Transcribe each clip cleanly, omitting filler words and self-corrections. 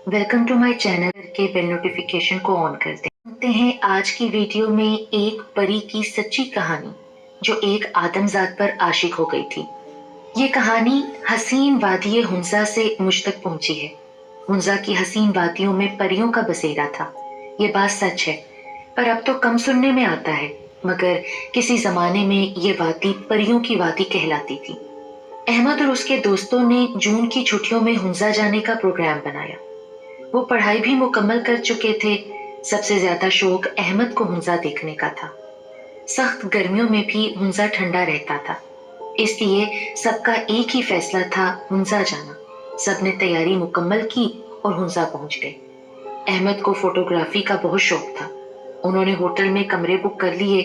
Welcome to my channel के bell notification को on कर दें। सुनते हैं आज की वीडियो में एक परी की सच्ची कहानी जो एक आदमजात पर आशिक हो गई थी। ये कहानी हसीन वादिये हुंजा से मुझ तक पहुंची है। हुंजा की हसीन वादियों में परियों का बसेरा था, ये बात सच है, पर अब तो कम सुनने में आता है। मगर किसी जमाने में ये वादी परियों की वादी कहलाती थी। अहमद और उसके दोस्तों ने जून की छुट्टियों में हुंजा जाने का प्रोग्राम बनाया। वो पढ़ाई भी मुकम्मल कर चुके थे। सबसे ज्यादा शौक अहमद को हुंजा देखने का था। सख्त गर्मियों में भी हुंजा ठंडा रहता था, इसलिए सबका एक ही फैसला था, हुंजा जाना। सबने तैयारी मुकम्मल की और हुंजा पहुंच गए। अहमद को फोटोग्राफी का बहुत शौक था। उन्होंने होटल में कमरे बुक कर लिए।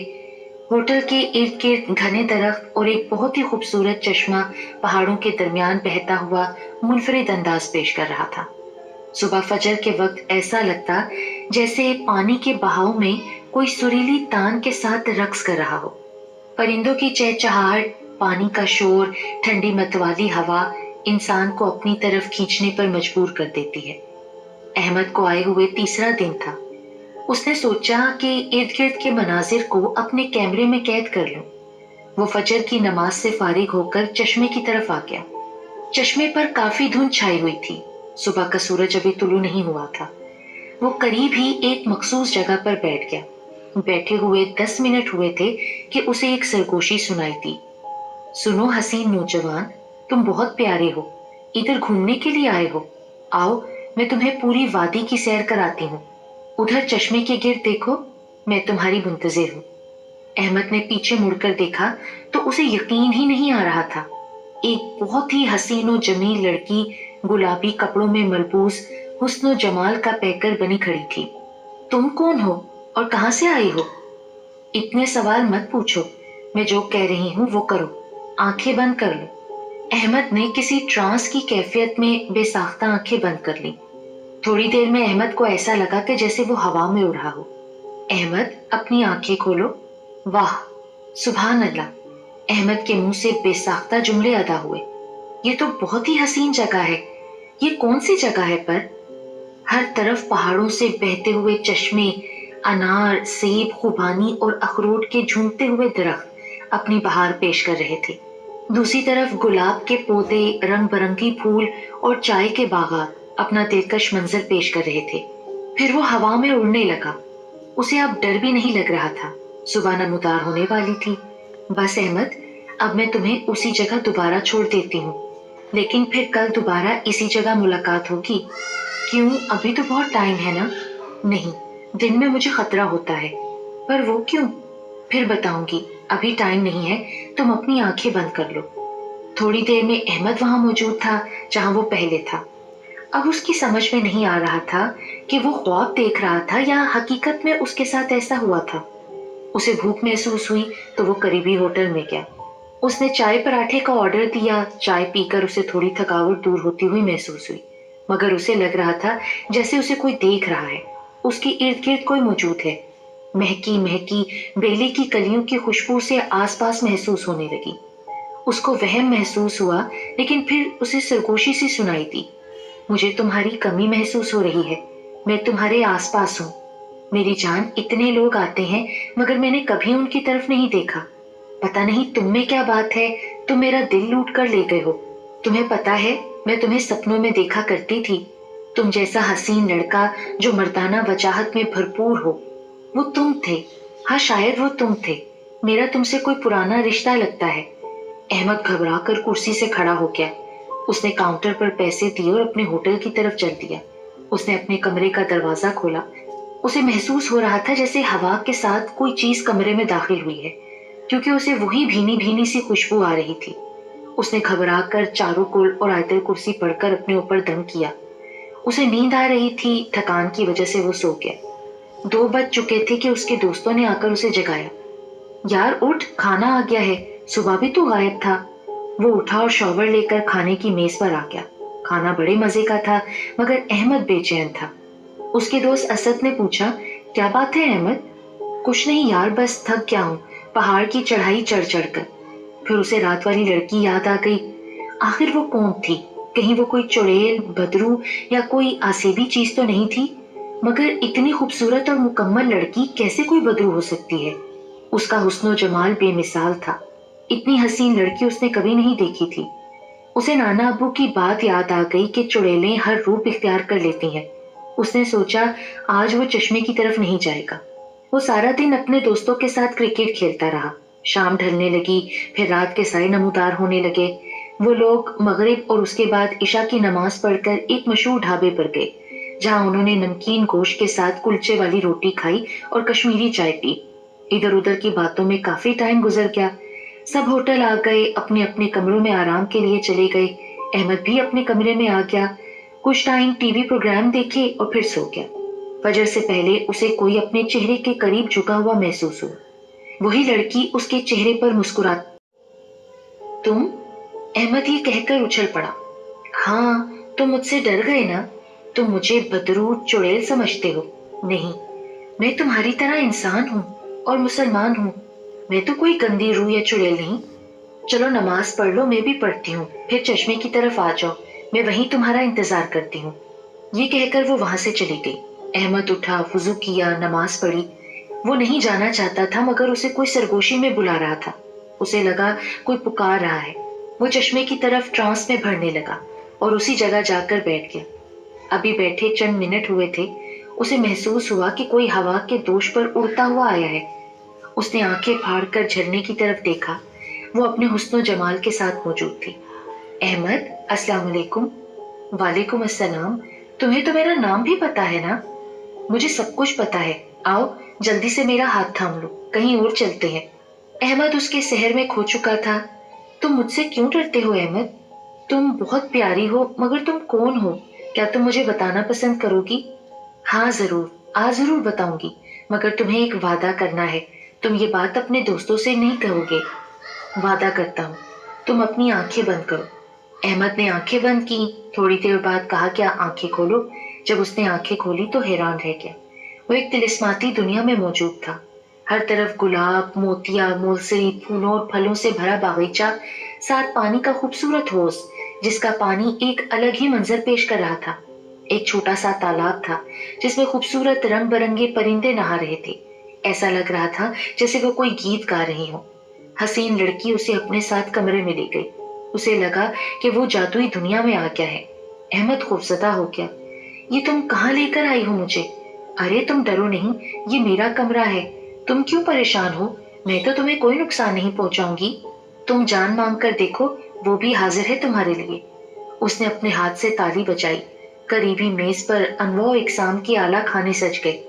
होटल के इर्द गिर्द घने दरख्त और एक बहुत ही खूबसूरत चश्मा पहाड़ों के दरमियान बहता हुआ मुनफरिद अंदाज पेश कर रहा था। सुबह फजर के वक्त ऐसा लगता जैसे पानी के बहाव में कोई सुरीली तान के साथ रक्स कर रहा हो। परिंदों की चहचहाहट, पानी का शोर, ठंडी मतवाली हवा इंसान को अपनी तरफ खींचने पर मजबूर कर देती है। अहमद को आए हुए तीसरा दिन था। उसने सोचा कि इर्द गिर्द के मनाजिर को अपने कैमरे में कैद कर लूं। वो फजर की नमाज से फारिग होकर चश्मे की तरफ आ गया। चश्मे पर काफी धुंध छाई हुई थी। सुबह का सूरज अभी तुलू नहीं हुआ था। वो करीब ही एक मखसूस जगह पर बैठ गया। बैठे हुए 10 मिनट हुए थे कि उसे एक सरगोशी सुनाई दी। सुनो हसीन नौजवान, तुम बहुत प्यारे हो। इधर घूमने के लिए आए हो? आओ, मैं तुम्हें पूरी वादी की सैर कराती हूँ। उधर चश्मे के गिर्द देखो, मैं तुम्हारी मुंतजिर हूँ। अहमद ने पीछे मुड़कर देखा तो उसे यकीन ही नहीं आ रहा था। एक बहुत ही हसीन और जमील लड़की गुलाबी कपड़ों में मलबूस हुस्न जमाल का पैकर बनी खड़ी थी। तुम कौन हो और कहां से आई हो? इतने सवाल मत पूछो, मैं जो कह रही हूँ वो करो। आंखें बंद कर लो। अहमद ने किसी ट्रांस की कैफियत में बेसाख्ता आंखें बंद कर ली। थोड़ी देर में अहमद को ऐसा लगा कि जैसे वो हवा में उड़ रहा हो। अहमद, अपनी आंखें खोलो। वाह, सुभान अल्लाह। अहमद के मुंह से बेसाख्ता जुमले अदा हुए। ये तो बहुत ही हसीन जगह है। ये कौन सी जगह है पर? हर तरफ पहाड़ों से बहते हुए चश्मे, अनार, सेब, खुबानी और अखरोट के झूमते हुए दरख्त अपनी बहार पेश कर रहे थे। दूसरी तरफ गुलाब के पौधे, रंग बिरंगी फूल और चाय के बागात अपना दिलकश मंजर पेश कर रहे थे। फिर वो हवा में उड़ने लगा। उसे अब डर भी नहीं लग रहा था। सुबह नमूदार होने वाली थी। बस अहमद, अब मैं तुम्हें उसी जगह दोबारा छोड़ देती हूँ, लेकिन फिर कल दोबारा इसी जगह मुलाकात होगी। क्यों, अभी तो बहुत टाइम है ना? नहीं, दिन में मुझे खतरा होता है। पर वो क्यों? फिर बताऊंगी, अभी टाइम नहीं है, तुम अपनी आंखें बंद कर लो। थोड़ी देर में अहमद वहां मौजूद था जहां वो पहले था। अब उसकी समझ में नहीं आ रहा था कि वो ख्वाब देख रहा था या हकीकत में उसके साथ ऐसा हुआ था। उसे भूख महसूस हुई तो वो करीबी होटल में गया। उसने चाय पराठे का ऑर्डर दिया। चाय पीकर उसे थोड़ी थकावट दूर होती हुई महसूस हुई, मगर उसे लग रहा था जैसे उसे कोई देख रहा है। उसके इर्द गिर्द कोई मौजूद है। महकी महकी बेले की कलियों की खुशबू से आसपास महसूस होने लगी। उसको वहम महसूस हुआ, लेकिन फिर उसे सरगोशी सी सुनाई दी। मुझे तुम्हारी कमी महसूस हो रही है। मैं तुम्हारे आसपास हूँ। मेरी जान, इतने लोग आते हैं मगर मैंने कभी उनकी तरफ नहीं देखा। पता नहीं तुम में क्या बात है, तुम मेरा दिल लूट कर ले गए हो। तुम्हें पता है, मैं तुम्हें सपनों में देखा करती थी। तुम जैसा हसीन लड़का जो मर्दाना वजाहत में भरपूर हो, वो तुम थे। हाँ, शायद वो तुम थे। मेरा तुमसे कोई पुराना रिश्ता लगता है। अहमद घबरा कर कुर्सी से खड़ा हो गया। उसने काउंटर पर पैसे दिए और अपने होटल की तरफ चल दिया। उसने अपने कमरे का दरवाजा खोला। उसे महसूस हो रहा था जैसे हवा के साथ कोई चीज कमरे में दाखिल हुई है, क्योंकि उसे वही भीनी भीनी सी खुशबू आ रही थी। उसने घबरा कर चारों कुल और आयतल कुर्सी पढ़कर अपने ऊपर दम किया। उसे नींद आ रही थी। थकान की वजह से वो सो गया। 2 बज चुके थे कि उसके दोस्तों ने आकर उसे जगाया। यार उठ, खाना आ गया है। सुबह भी तू गायब था। वो उठा और शॉवर लेकर खाने की मेज पर आ गया। खाना बड़े मजे का था, मगर अहमद बेचैन था। उसके दोस्त असद ने पूछा, क्या बात है अहमद? कुछ नहीं यार, बस थक गया हूँ पहाड़ की चढ़ाई चढ़ चढ़ कर। फिर उसे रात वाली लड़की याद आ गई। आखिर वो कौन थी? کہیں وہ کوئی چڑیل، بدرو یا کوئی آسیبی چیز تو نہیں تھی؟ مگر اتنی خوبصورت اور مکمل لڑکی کیسے کوئی بدرو ہو سکتی ہے؟ اس کا حسن و جمال بے مثال تھا۔ اتنی حسین لڑکی اس نے کبھی نہیں دیکھی تھی۔ اسے نانا ابو کی بات یاد آ گئی کہ چڑیلیں ہر روپ اختیار کر لیتی ہیں۔ اس نے سوچا آج وہ چشمے کی طرف نہیں جائے گا۔ وہ سارا دن اپنے دوستوں کے ساتھ کرکٹ کھیلتا رہا۔ شام ڈھلنے لگی، پھر رات کے سائے نمودار ہونے لگے۔ وہ لوگ مغرب اور اس کے بعد عشاء کی نماز پڑھ کر ایک مشہور ڈھابے پر گئے، جہاں انہوں نے نمکین گوشت کے ساتھ کلچے والی روٹی کھائی اور کشمیری چائے پی۔ ادھر ادھر کی باتوں میں کافی ٹائم گزر گیا۔ سب ہوٹل آ گئے، اپنے اپنے کمروں میں آرام کے لیے چلے گئے۔ احمد بھی اپنے کمرے میں آ گیا، کچھ ٹائم ٹی وی پروگرام دیکھے اور پھر سو گیا۔ فجر سے پہلے اسے کوئی اپنے چہرے کے قریب جھکا ہوا محسوس ہوا۔ وہی لڑکی اس کے چہرے پر مسکراتی۔ تم؟ احمد یہ کہہ کر اچھل پڑا۔ ہاں، تم مجھ سے ڈر گئے نا؟ تم مجھے بدرو چڑیل سمجھتے ہو؟ نہیں، میں تمہاری طرح انسان ہوں اور مسلمان ہوں۔ میں تو کوئی گندی روح یا چڑیل نہیں۔ چلو نماز پڑھ لو، میں بھی پڑھتی ہوں، پھر چشمے کی طرف آ جاؤ، میں وہیں تمہارا انتظار کرتی ہوں۔ یہ کہہ کر وہ وہاں سے چلی گئی۔ احمد اٹھا، وضو کیا، نماز پڑھی۔ وہ نہیں جانا چاہتا تھا مگر اسے کوئی سرگوشی میں بلا رہا تھا۔ اسے لگا کوئی پکار رہا ہے۔ وہ چشمے کی طرف ٹرانس میں بھرنے لگا اور اسی جگہ جا کر بیٹھ گیا۔ ابھی بیٹھے چند منٹ ہوئے تھے، اسے محسوس ہوا کہ کوئی ہوا کے دوش پر اڑتا ہوا آیا ہے۔ اس نے آنکھیں پھاڑ کر جھرنے کی طرف دیکھا۔ وہ اپنے حسن و جمال کے ساتھ موجود تھی۔ احمد، السلام علیکم۔ وعلیکم السلام۔ تمہیں تو میرا نام بھی پتا ہے نا؟ مجھے سب کچھ پتا ہے، آؤ جلدی سے میرا ہاتھ تھام لو، کہیں اور چلتے ہیں۔ احمد اس کے سحر میں کھو چکا تھا۔ تم مجھ سے کیوں ڈرتے ہو احمد؟ تم بہت پیاری ہو، مگر تم کون ہو؟ کیا تم مجھے بتانا پسند کرو گی؟ ہاں ضرور، آج ضرور بتاؤں گی، مگر تمہیں ایک وعدہ کرنا ہے۔ تم یہ بات اپنے دوستوں سے نہیں کہو گے۔ وعدہ کرتا ہوں۔ تم اپنی آنکھیں بند کرو۔ احمد نے آنکھیں بند کی، تھوڑی دیر بعد کہا کیا آنکھیں کھولو۔ جب اس نے آنکھیں کھولی تو حیران رہ گیا۔ وہ ایک طلسماتی دنیا میں موجود تھا۔ ہر طرف گلاب، موتیا، موسری، پھولوں اور پھلوں سے بھرا باغیچہ، ساتھ پانی کا خوبصورت حوض جس کا پانی ایک الگ ہی منظر پیش کر رہا تھا۔ ایک چھوٹا سا تالاب تھا جس میں خوبصورت رنگ برنگے پرندے نہا رہے تھے۔ ایسا لگ رہا تھا جیسے وہ کوئی گیت گا رہی ہوں۔ حسین لڑکی اسے اپنے ساتھ کمرے میں لے گئی۔ اسے لگا کہ وہ جادوئی دنیا میں آ گیا ہے۔ احمد خوفزدہ ہو گیا۔ یہ تم کہاں لے کر آئی ہو مجھے؟ ارے تم ڈرو نہیں، یہ میرا کمرہ ہے۔ تم کیوں پریشان ہو؟ میں تو تمہیں کوئی نقصان نہیں پہنچاؤں گی۔ تم جان مانگ کر دیکھو، وہ بھی حاضر ہے تمہارے لیے۔ اس نے اپنے ہاتھ سے تالی بجائی۔ قریبی میز پر انواع اقسام کے اعلیٰ کھانے سج گئے۔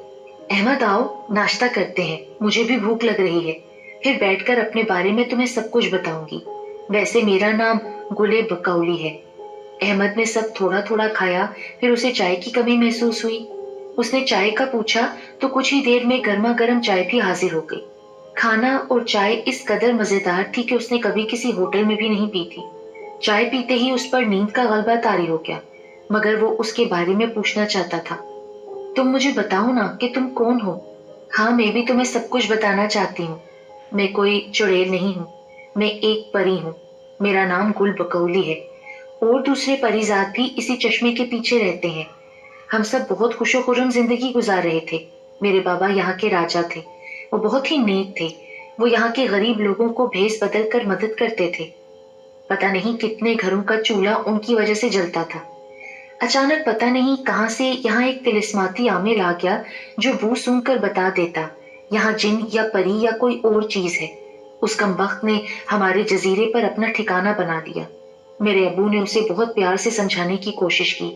احمد آؤ، ناشتہ کرتے ہیں، مجھے بھی بھوک لگ رہی ہے۔ پھر بیٹھ کر اپنے بارے میں تمہیں سب کچھ بتاؤں گی۔ ویسے میرا نام گل بقولی ہے۔ احمد نے سب تھوڑا تھوڑا کھایا، پھر اسے چائے کی کمی محسوس ہوئی۔ اس نے چائے کا پوچھا تو کچھ ہی دیر میں گرما گرم چائے بھی حاضر ہو گئی۔ کھانا اور چائے اس قدر مزیدار تھی کہ اس نے کبھی کسی ہوٹل میں بھی نہیں پی تھی۔ چائے پیتے ہی اس پر نیند کا غلبہ طاری ہو گیا، مگر وہ اس کے بارے میں پوچھنا چاہتا تھا۔ تم مجھے بتاؤ نا کہ تم کون ہو؟ ہاں، میں بھی تمہیں سب کچھ بتانا چاہتی ہوں۔ میں کوئی چڑیل نہیں ہوں، میں ایک پری ہوں۔ میرا نام گل بقولی ہے، اور دوسرے پری زاد بھی اسی چشمے کے پیچھے رہتے ہیں۔ ہم سب بہت خوش و خرم زندگی گزار رہے تھے۔ میرے بابا یہاں کے راجا تھے، وہ بہت ہی نیک تھے۔ وہ یہاں کے غریب لوگوں کو بھیس بدل کر مدد کرتے تھے۔ پتہ نہیں کتنے گھروں کا چولہا ان کی وجہ سے جلتا تھا۔ اچانک پتہ نہیں کہاں سے یہاں ایک طلسماتی عامل آ گیا جو بو سونگھ کر بتا دیتا یہاں جن یا پری یا کوئی اور چیز ہے۔ اس کمبخت نے ہمارے جزیرے پر اپنا ٹھکانہ بنا دیا۔ میرے ابو نے اسے بہت پیار سے سمجھانے کی کوشش کی۔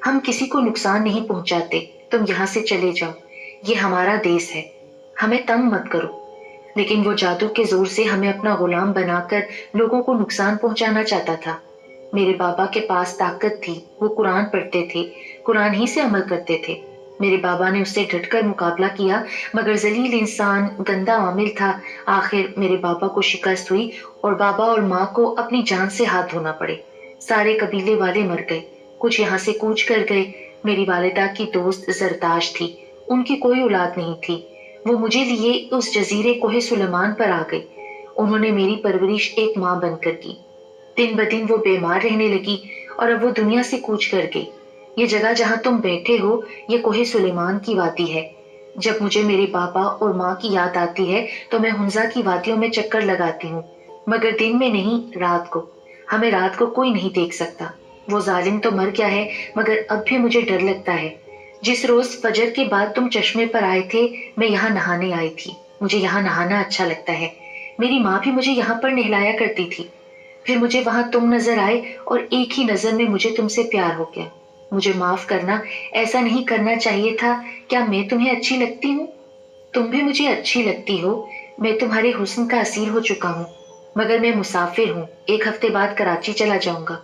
ہم کسی کو نقصان نہیں پہنچاتے، تم یہاں سے چلے جاؤ، یہ ہمارا دیس ہے، ہمیں تنگ مت کرو۔ لیکن وہ جادو کے زور سے ہمیں اپنا غلام بنا کر لوگوں کو نقصان پہنچانا چاہتا تھا۔ میرے بابا کے پاس طاقت تھی، وہ قرآن پڑھتے تھے، قرآن ہی سے عمل کرتے تھے۔ میرے بابا نے اس سے ڈٹ کر مقابلہ کیا، مگر ذلیل انسان گندا عامل تھا۔ آخر میرے بابا کو شکست ہوئی اور بابا اور ماں کو اپنی جان سے ہاتھ دھونا پڑے۔ سارے قبیلے والے مر گئے، کچھ یہاں سے کوچ کر گئے۔ میری والدہ کی دوست زرتاش تھی، ان کی کوئی اولاد نہیں تھی۔ وہ مجھے لیے اس جزیرے کوہ سلیمان پر آ گئی۔ انہوں نے میری پرورش ایک ماں بن کر کی۔ دن بدن وہ بیمار رہنے لگی اور اب وہ دنیا سے کوچ کر گئی۔ یہ جگہ جہاں تم بیٹھے ہو یہ کوہ سلیمان کی وادی ہے۔ جب مجھے میرے بابا اور ماں کی یاد آتی ہے تو میں ہنزا کی وادیوں میں چکر لگاتی ہوں، مگر دن میں نہیں، رات کو۔ ہمیں رات کو کوئی نہیں دیکھ سکتا۔ وہ ظالم تو مر گیا ہے مگر اب بھی مجھے ڈر لگتا ہے۔ جس روز فجر کے بعد تم چشمے پر آئے تھے میں یہاں نہانے آئی تھی۔ مجھے یہاں نہانا اچھا لگتا ہے۔ میری ماں بھی مجھے یہاں پر نہلایا کرتی تھی۔ پھر مجھے وہاں تم نظر آئے اور ایک ہی نظر میں مجھے تم سے پیار ہو گیا۔ مجھے معاف کرنا، ایسا نہیں کرنا چاہیے تھا۔ کیا میں تمہیں اچھی لگتی ہوں؟ تم بھی مجھے اچھی لگتی ہو۔ میں تمہارے حسن کا اسیر ہو چکا ہوں، مگر میں مسافر ہوں، ایک ہفتے بعد کراچی چلا جاؤں گا۔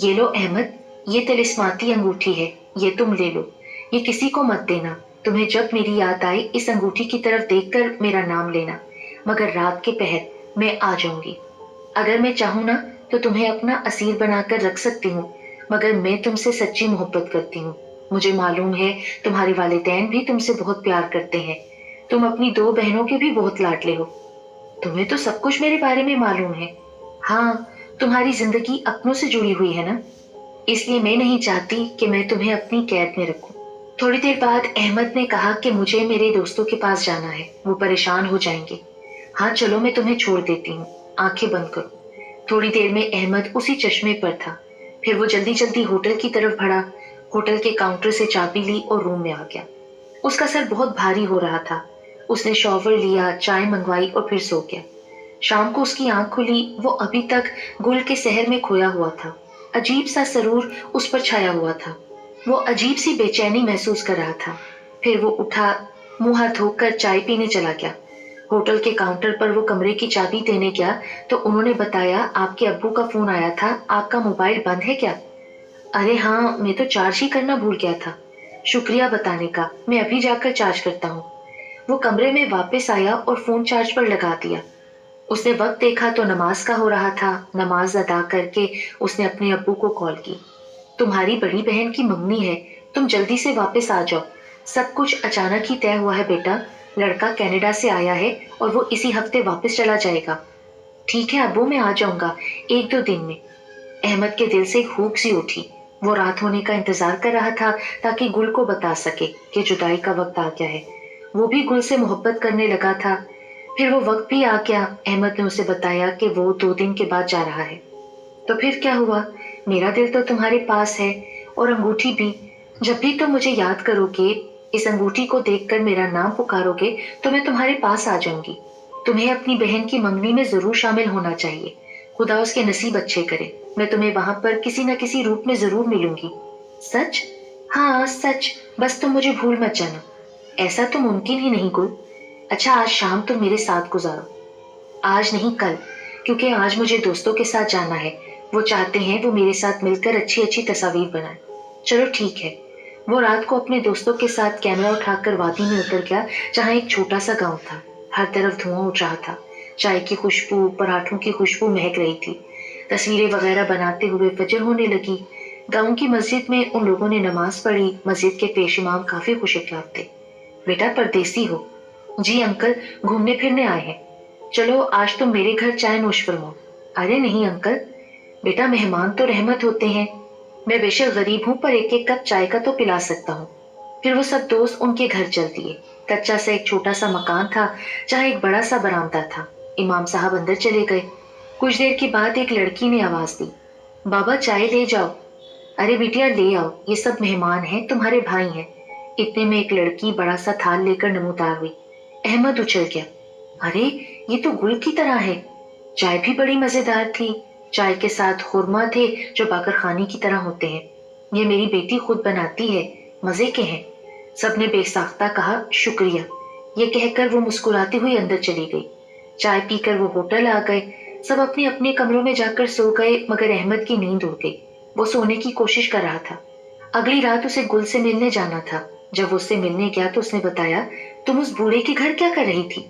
یہ لو احمد، یہ طلسماتی انگوٹھی ہے، یہ تم لے لو۔ یہ کسی کو مت دینا۔ تمہیں جب میری یاد آئے اس انگوٹھی کی طرف دیکھ کر میرا نام لینا، مگر رات کے پہر میں آ جاؤں گی۔ اگر میں چاہوں نا تو تمہیں اپنا اسیر بنا کر رکھ سکتی ہوں، مگر میں تم سے سچی محبت کرتی ہوں۔ مجھے معلوم ہے تمہارے والدین بھی تم سے بہت پیار کرتے ہیں۔ تم اپنی 2 بہنوں کے بھی بہت لاڈلے ہو۔ تمہیں تو سب کچھ میرے بارے میں معلوم ہے۔ ہاں، تمہاری زندگی اپنوں سے جڑی ہوئی ہے نا، اس لیے میں نہیں چاہتی کہ میں تمہیں اپنی قید میں رکھوں۔ تھوڑی دیر بعد احمد نے کہا کہ مجھے میرے دوستوں کے پاس جانا ہے، وہ پریشان ہو جائیں گے۔ ہاں چلو، میں تمہیں چھوڑ دیتی ہوں، آنکھیں بند کرو۔ تھوڑی دیر میں احمد اسی چشمے پر تھا، پھر وہ جلدی جلدی ہوٹل کی طرف بڑھا، ہوٹل کے کاؤنٹر سے چابی لی اور روم میں آ گیا۔ اس کا سر بہت بھاری ہو رہا تھا۔ اس نے شاور لیا، چائے منگوائی اور پھر سو گیا۔ شام کو اس کی آنکھ کھلی، وہ ابھی تک گل کے سحر میں کھویا ہوا تھا۔ عجیب سا سرور اس پر چھایا ہوا تھا۔ وہ عجیب سی بے چینی محسوس کر رہا تھا۔ پھر وہ اٹھا، منہ ہاتھ دھو کر چائے پینے چلا گیا۔ ہوٹل کے کاؤنٹر پر وہ کمرے کی چابی دینے گیا تو انہوں نے بتایا آپ کے ابو کا فون آیا تھا، آپ کا موبائل بند ہے کیا؟ ارے ہاں، میں تو چارج ہی کرنا بھول گیا تھا۔ شکریہ بتانے کا، میں ابھی جا کر چارج کرتا ہوں۔ وہ کمرے میں واپس آیا اور فون چارج پر لگا دیا۔ اس نے وقت دیکھا تو نماز کا ہو رہا تھا۔ نماز ادا کر کے اس نے اپنے ابو کو کال کی۔ تمہاری بڑی بہن کی منگنی ہے، تم جلدی سے واپس آ جاؤ۔ سب کچھ اچانک ہی طے ہوا ہے بیٹا، لڑکا کینیڈا سے آیا ہے اور وہ اسی ہفتے واپس چلا جائے گا۔ ٹھیک ہے ابو، میں آ جاؤں گا 1-2 دن میں۔ احمد کے دل سے ایک ہوک سی اٹھی۔ وہ رات ہونے کا انتظار کر رہا تھا تاکہ گل کو بتا سکے کہ جدائی کا وقت آ گیا ہے۔ وہ بھی گل سے محبت کرنے لگا تھا۔ پھر وہ وقت بھی آ گیا۔ احمد نے اسے بتایا کہ وہ 2 دن کے بعد جا رہا ہے۔ تو پھر کیا ہوا؟ میرا دل تو تمہارے پاس ہے اور انگوٹھی بھی۔ جب بھی تم مجھے یاد کرو گے، اس انگوٹھی کو دیکھ کر میرا نام پکارو گے تو میں تمہارے پاس آ جاؤں گی۔ تمہیں اپنی بہن کی منگنی میں ضرور شامل ہونا چاہیے۔ خدا اس کے نصیب اچھے کرے۔ میں تمہیں وہاں پر کسی نہ کسی روپ میں ضرور ملوں گی۔ سچ؟ ہاں سچ، بس تم مجھے بھول مت جانا۔ ایسا تو ممکن ہی نہیں گل۔ اچھا آج شام تم میرے ساتھ گزارو۔ آج نہیں کل، کیونکہ آج مجھے دوستوں کے ساتھ جانا ہے۔ وہ چاہتے ہیں وہ میرے ساتھ مل کر اچھی اچھی تصاویر بنائیں۔ چلو ٹھیک ہے۔ وہ رات کو اپنے دوستوں کے ساتھ کیمرہ اٹھا کر وادی میں اتر گیا جہاں ایک چھوٹا سا گاؤں تھا۔ ہر طرف دھواں اٹھ رہا تھا، چائے کی خوشبو، پراٹھوں کی خوشبو مہک رہی تھی۔ تصویریں وغیرہ بناتے ہوئے فجر ہونے لگی۔ گاؤں کی مسجد میں ان لوگوں نے نماز پڑھی۔ مسجد کے پیش امام کافی خوش اخلاق تھے۔ بیٹا پردیسی ہو؟ جی انکل، گھومنے پھرنے آئے ہیں۔ چلو آج تم میرے گھر چائے نوش فرماؤ۔ ارے نہیں انکل، بیٹا مہمان تو رحمت ہوتے ہیں۔ میں بے شک غریب ہوں پر 1-1 کپ چائے کا تو پلا سکتا ہوں۔ پھر وہ سب دوست ان کے گھر چل دیے۔ کچا سا ایک چھوٹا سا مکان تھا جہاں ایک بڑا سا برآمدہ تھا۔ امام صاحب اندر چلے گئے۔ کچھ دیر کے بعد ایک لڑکی نے آواز دی، بابا چائے لے جاؤ۔ ارے بیٹیا لے آؤ، یہ سب مہمان ہیں، تمہارے بھائی ہیں۔ اتنے میں ایک لڑکی بڑا سا تھال لے کر نمودار ہوئی۔ احمد اچھل گیا، ارے یہ تو گل کی طرح ہے۔ چائے بھی بڑی مزیدار تھی۔ چائے کے ساتھ خورما تھے جو باقر خانی کی طرح ہوتے ہیں۔ یہ میری بیٹی خود بناتی ہے، مزے کے ہیں۔ سب نے بے ساختہ کہا شکریہ۔ یہ کہہ کر وہ مسکراتی ہوئی اندر چلی گئی۔ چائے پی کر وہ ہوٹل آ گئے۔ سب اپنے اپنے کمروں میں جا کر سو گئے مگر احمد کی نیند اڑ گئی۔ وہ سونے کی کوشش کر رہا تھا۔ اگلی رات اسے گل سے ملنے جانا تھا۔ جب وہ اس سے ملنے گیا تو اس نے بتایا، تم اس بوڑھے کے گھر کیا کر رہی تھی؟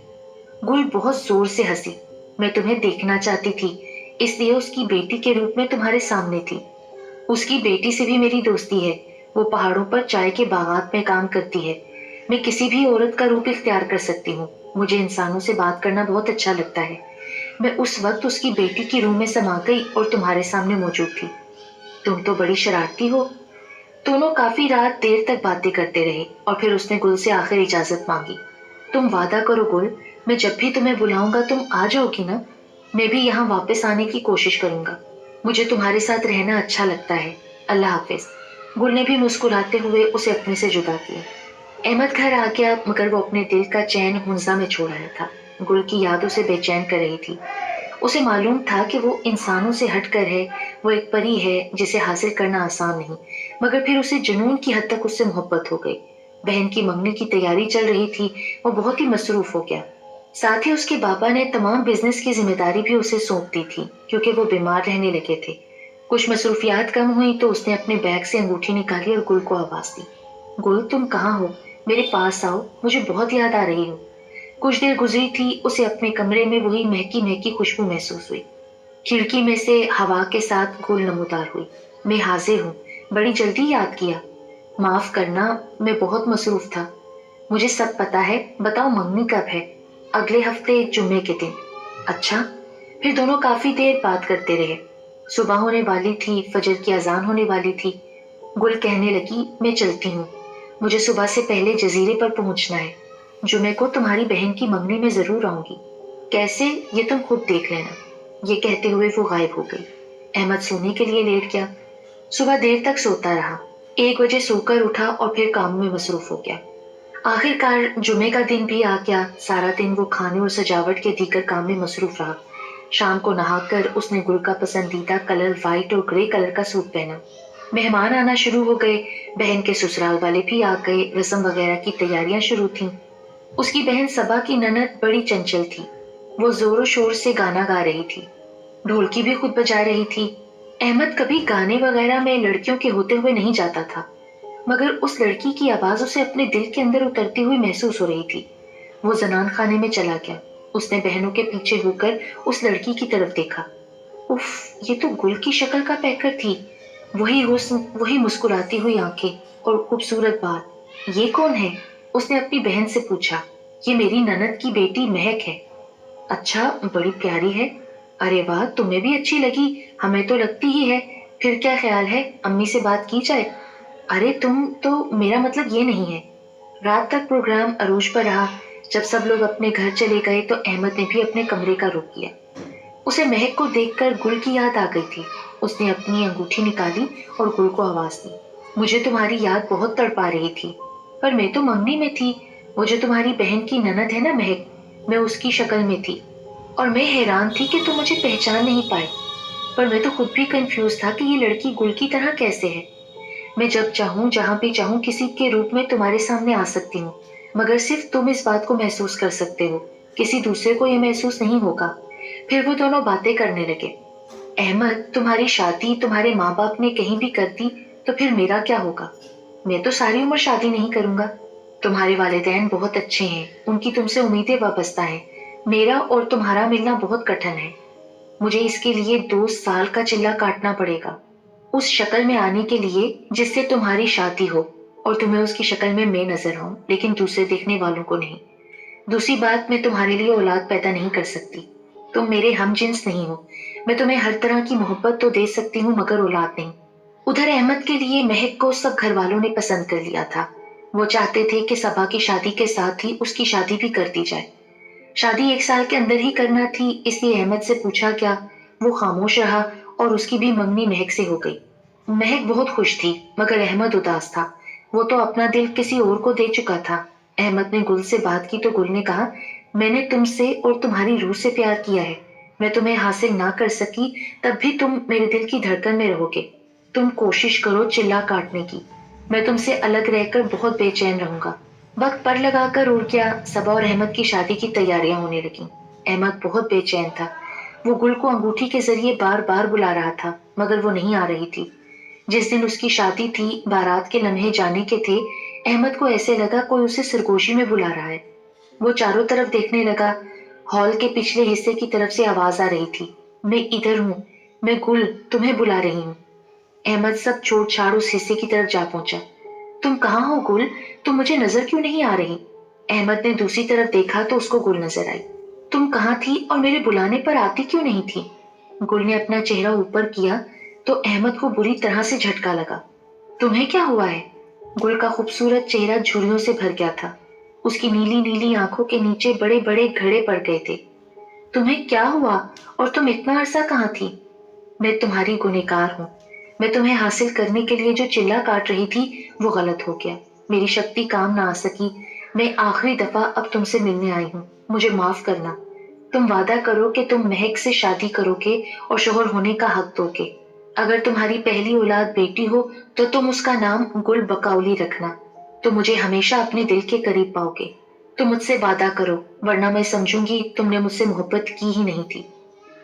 گل بہت زور سے ہنسی۔ میں تمہیں دیکھنا چاہتی تھی، اس لیے اس کی بیٹی کے روپ میں تمہارے سامنے تھی۔ اس کی بیٹی سے بھی میری دوستی ہے۔ وہ پہاڑوں پر چائے کے باغات میں کام کرتی ہے۔ میں کسی بھی عورت کا روپ اختیار کر سکتی ہوں۔ مجھے انسانوں سے بات کرنا بہت اچھا لگتا ہے۔ میں اس وقت اس کی بیٹی کی روح میں سما گئی اور تمہارے سامنے موجود تھی۔ तुम तो बड़ी शरारती हो। दोनों काफी रात देर तक बातें करते रहे और फिर उसने गुल से आखिर इजाजत मांगी। तुम वादा करो गुल, मैं जब भी तुम्हें बुलाऊंगा तुम आ जाओगी ना? मैं भी यहाँ वापस आने की कोशिश करूंगा। मुझे तुम्हारे साथ रहना अच्छा लगता है। अल्लाह हाफिज। गुल ने भी मुस्कुराते हुए उसे अपने से जुदा किया। अहमद घर आ गया, मगर वो अपने दिल का चैन हुंजा में छोड़ आया था। गुल की याद उसे बेचैन कर रही थी। उसे मालूम था कि वो इंसानों से हटकर है, वो एक परी है जिसे हासिल करना आसान नहीं, मगर फिर उसे जुनून की हद तक उससे मोहब्बत हो गई। बहन की मंगनी की तैयारी चल रही थी, वो बहुत ही मसरूफ हो गया। साथ ही उसके बाबा ने तमाम बिजनेस की जिम्मेदारी भी उसे सौंप दी थी, क्योंकि वो बीमार रहने लगे थे। कुछ मसरूफियात कम हुई तो उसने अपने बैग से अंगूठी निकाली और गुल को आवाज दी। गुल, तुम कहाँ हो? मेरे पास आओ, मुझे बहुत याद आ रही हो। कुछ देर गुजरी थी, उसे अपने कमरे में वही महकी महकी खुशबू महसूस हुई। खिड़की में से हवा के साथ गुल नमूदार हुई। मैं हाजिर हूँ, बड़ी जल्दी याद किया। माफ करना, मैं बहुत मसरूफ था। मुझे सब पता है, बताओ मंगनी कब है? अगले हफ्ते जुम्मे के दिन। अच्छा। फिर दोनों काफी देर बात करते रहे। सुबह होने वाली थी, फजर की अजान होने वाली थी। गुल कहने लगी, मैं चलती हूँ, मुझे सुबह से पहले जजीरे पर पहुंचना है। जुमे को तुम्हारी बहन की मंगनी में जरूर आऊंगी। कैसे, ये तुम खुद देख लेना। ये कहते हुए वो गायब हो गई। अहमद सोने के लिए लेट गया। सुबह देर तक सोता रहा। 1 बजे सोकर उठा और फिर काम में मसरूफ हो गया। आखिरकार जुमे का दिन भी आ गया। सारा दिन वो खाने और सजावट के दीगर काम में मसरूफ रहा। शाम को नहाकर उसने गुल का पसंदीदा कलर व्हाइट और ग्रे कलर का सूट पहना। मेहमान आना शुरू हो गए। बहन के ससुराल वाले भी आ गए। रस्म वगैरह की तैयारियां शुरू थीं। उसकी बहन सबा की ननद बड़ी चंचल थी। वो जोरों शोर से गाना गा रही थी, ढोलकी भी खुद बजा रही थी। अहमद कभी गाने वगैरह में लड़कियों के होते हुए नहीं जाता था, मगर उस लड़की की आवाज उसे अपने दिल के अंदर उतरती हुई महसूस हो रही थी। वो जनान खाने में चला गया। उसने बहनों के पीछे होकर उस लड़की की तरफ देखा। उफ, ये तो गुल की शक्ल का पैकर थी। वही हुस्न, वही मुस्कुराती हुई आंखें और खूबसूरत बाल। ये कौन है? उसने अपनी बहन से पूछा। ये मेरी ननद की बेटी महक है। अच्छा, बड़ी प्यारी है। अरे वाह, तुम्हें भी अच्छी लगी। हमें तो लगती ही है। फिर क्या ख्याल है, अम्मी से बात की जाए? अरे तुम तो, मेरा मतलब ये नहीं है। रात तक प्रोग्राम अरूज पर रहा। जब सब लोग अपने घर चले गए तो अहमद ने भी अपने कमरे का रुख किया। उसे महक को देखकर गुल की याद आ गई थी। उसने अपनी अंगूठी निकाली और गुल को आवाज दी। मुझे तुम्हारी याद बहुत तड़पा रही थी, पर मैं तो मंगनी में थी। वो जो तुम्हारी बहन की ननद है ना महक, मैं उसकी शक्ल में थी। और मैं हैरान थी कि तुम मुझे पहचान नहीं पाए। पर मैं तो खुद भी कंफ्यूज था कि ये लड़की गुल की तरह कैसे है। मैं जब चाहूँ जहां भी चाहूँ किसी के रूप में तुम्हारे सामने आ सकती हूँ, मगर सिर्फ तुम इस बात को महसूस कर सकते हो, किसी दूसरे को ये महसूस नहीं होगा। फिर वो दोनों बातें करने लगे। अहमद, तुम्हारी शादी तुम्हारे माँ बाप ने कहीं भी कर दी तो फिर मेरा क्या होगा? मैं तो सारी उम्र शादी नहीं करूंगा। तुम्हारे वालिदैन बहुत अच्छे हैं, उनकी तुमसे उम्मीदें वाबस्ता हैं। मेरा और तुम्हारा मिलना बहुत कठिन है। मुझे इसके लिए 2 साल का चिल्ला काटना पड़ेगा, उस शक्ल में आने के लिए जिससे तुम्हारी शादी हो, और तुम्हें उसकी शक्ल में मैं नजर आऊं, लेकिन दूसरे देखने वालों को नहीं। दूसरी बात, मैं तुम्हारे लिए औलाद पैदा नहीं कर सकती। तुम मेरे हम जिन्स नहीं हो। मैं तुम्हें हर तरह की मोहब्बत तो दे सकती हूँ, मगर औलाद नहीं। उधर अहमद के लिए महक को सब घर वालों ने पसंद कर लिया था। वो चाहते थे कि सबा की शादी के साथ ही उसकी शादी भी कर दी जाए। शादी 1 साल के अंदर ही करना थी, इसलिए अहमद से पूछा क्या। वो खामोश रहा और उसकी भी मंगनी महक से हो गई। महक बहुत खुश थी, मगर अहमद उदास था। वो तो अपना दिल किसी और को दे चुका था। अहमद ने गुल से बात की तो गुल ने कहा, मैंने तुमसे और तुम्हारी रूह से प्यार किया है। मैं तुम्हें हासिल ना कर सकी, तब भी तुम मेरे दिल की धड़कन में रहोगे। तुम कोशिश करो चिल्ला काटने की। मैं तुमसे अलग रहकर बहुत बेचैन रहूंगा। वक्त पर लगाकर उड़ गया। सबा और अहमद की शादी की तैयारियां होने लगी। अहमद बहुत बेचैन था। वो गुल को अंगूठी के जरिए बार बार बुला रहा था, मगर वो नहीं आ रही थी। जिस दिन उसकी शादी थी, बारात के लम्हे जाने के थे। अहमद को ऐसे लगा कोई उसे सरगोशी में बुला रहा है। वो चारों तरफ देखने लगा। हॉल के पिछले हिस्से की तरफ से आवाज आ रही थी, मैं इधर हूँ, मैं गुल तुम्हें बुला रही हूँ। अहमद सब छोड़ छाड़ उस हिस्से की तरफ जा पहुंचा। तुम कहाँ हो गुल? तुम मुझे नजर क्यों नहीं आ रही? अहमद ने दूसरी तरफ देखा तो उसको गुल नजर आई। तुम कहाँ थी और मेरे बुलाने पर आती क्यों नहीं थी? गुल ने अपना चेहरा ऊपर किया। तो अहमद को बुरी तरह से झटका लगा। तुम्हें क्या हुआ है? गुल का खूबसूरत चेहरा झुर्रियों से भर गया था। उसकी नीली नीली आंखों के नीचे बड़े बड़े घड़े पड़ गए थे। तुम्हें क्या हुआ और तुम इतना अरसा कहाँ थी? मैं तुम्हारी गुनहगार हूँ। मैं तुम्हें हासिल करने के लिए जो चिल्ला काट रही थी वो गलत हो गया। मेरी शक्ति काम ना आ सकी। मैं आखिरी दफा अब तुमसे मिलने आई हूँ। मुझे माफ करना। तुम वादा करो कि तुम महक से शादी करोगे और शोहर होने का हक दोगे। अगर तुम्हारी पहली औलाद बेटी हो तो तुम उसका नाम गुल बकौली रखना। तो मुझे हमेशा अपने दिल के करीब पाओगे। तुम मुझसे वादा करो, वरना मैं समझूंगी तुमने मुझसे मोहब्बत की ही नहीं थी।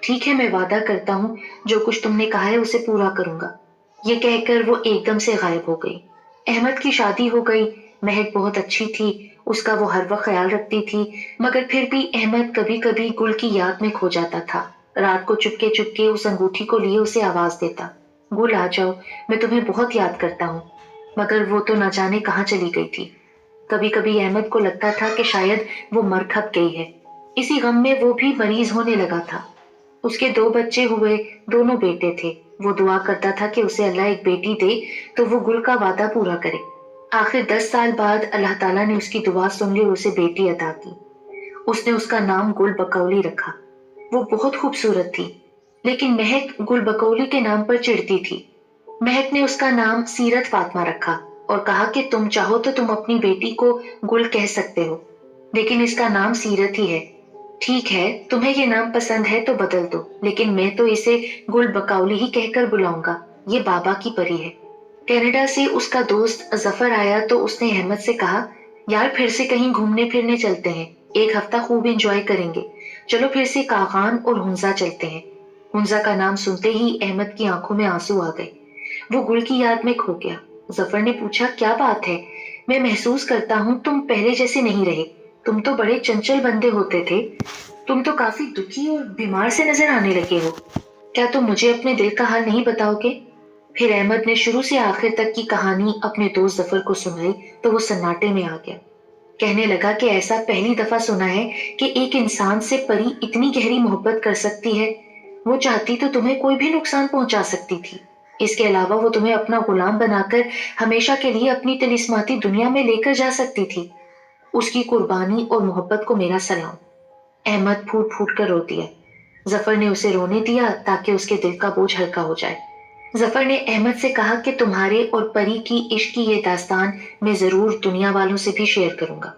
ठीक है, मैं वादा करता हूँ, जो कुछ तुमने कहा है उसे पूरा करूंगा। ये कहकर वो एकदम से गायब हो गई। अहमद की शादी हो गई। महक बहुत अच्छी थी, उसका वो हर वक्त ख्याल रखती थी। मगर फिर भी अहमद कभी कभी गुल की याद में खो जाता था। रात को चुपके चुपके उस अंगूठी को लिए उसे आवाज देता, गुल आ जाओ, मैं तुम्हें बहुत याद करता हूँ। मगर वो तो न जाने कहाँ चली गई थी। कभी कभी अहमद को लगता था कि शायद वो मर खप गई है। इसी गम में वो भी मरीज होने लगा था। उसके 2 बच्चे हुए, दोनों बेटे थे। वो दुआ करता था कि उसे अल्लाह एक बेटी दे तो वो गुल का वादा पूरा करे। आखिर 10 साल बाद अल्लाह ताला ने उसकी दुआ सुन ली और उसे बेटी अता की। उसने उसका नाम गुल बकौली रखा। वो बहुत खूबसूरत थी, लेकिन महक गुल बकौली के नाम पर चिढ़ती थी। महक ने उसका नाम सीरत फातिमा रखा और कहा कि तुम चाहो तो तुम अपनी बेटी को गुल कह सकते हो, लेकिन इसका नाम सीरत ही है। ठीक है, तुम्हें ये नाम पसंद है तो बदल दो, लेकिन मैं तो इसे गुल बकौली ही कहकर बुलाऊंगा। ये बाबा की परी है। कनाडा से उसका दोस्त जफर आया तो उसने अहमद से कहा, यार फिर से कहीं घूमने फिरने चलते हैं, एक हफ्ता खूब एंजॉय करेंगे। चलो फिर से कागान और हुंजा चलते हैं। हुंजा का नाम सुनते ही अहमद की आंखों में आंसू आ गए। वो गुल की याद में खो गया। जफर ने पूछा, क्या बात है? मैं महसूस करता हूँ तुम पहले जैसे नहीं रहे। तुम तो बड़े चंचल बंदे होते थे। तुम तो काफी दुखी और बीमार से नजर आने लगे हो। क्या तुम मुझे अपने दिल का हाल नहीं बताओगे? फिर अहमद ने शुरू से आखिर तक की कहानी अपने दोस्त जफर को सुनाई तो वो सन्नाटे में आ गया। कहने लगा कि ऐसा पहली दफा सुना है कि एक इंसान से परी इतनी गहरी मोहब्बत कर सकती है। वो चाहती तो तुम्हें कोई भी नुकसान पहुंचा सकती थी। इसके अलावा वो तुम्हें अपना गुलाम बनाकर हमेशा के लिए अपनी तिलिस्माती दुनिया में लेकर जा सकती थी। उसकी कुर्बानी और मोहब्बत को मेरा सलाम। अहमद फूट फूट कर रो दिया। जफर ने उसे रोने दिया ताकि उसके दिल का बोझ हल्का हो जाए। जफर ने अहमद से कहा कि तुम्हारे और परी की इश्क की ये दास्तान मैं जरूर दुनिया वालों से भी शेयर करूंगा।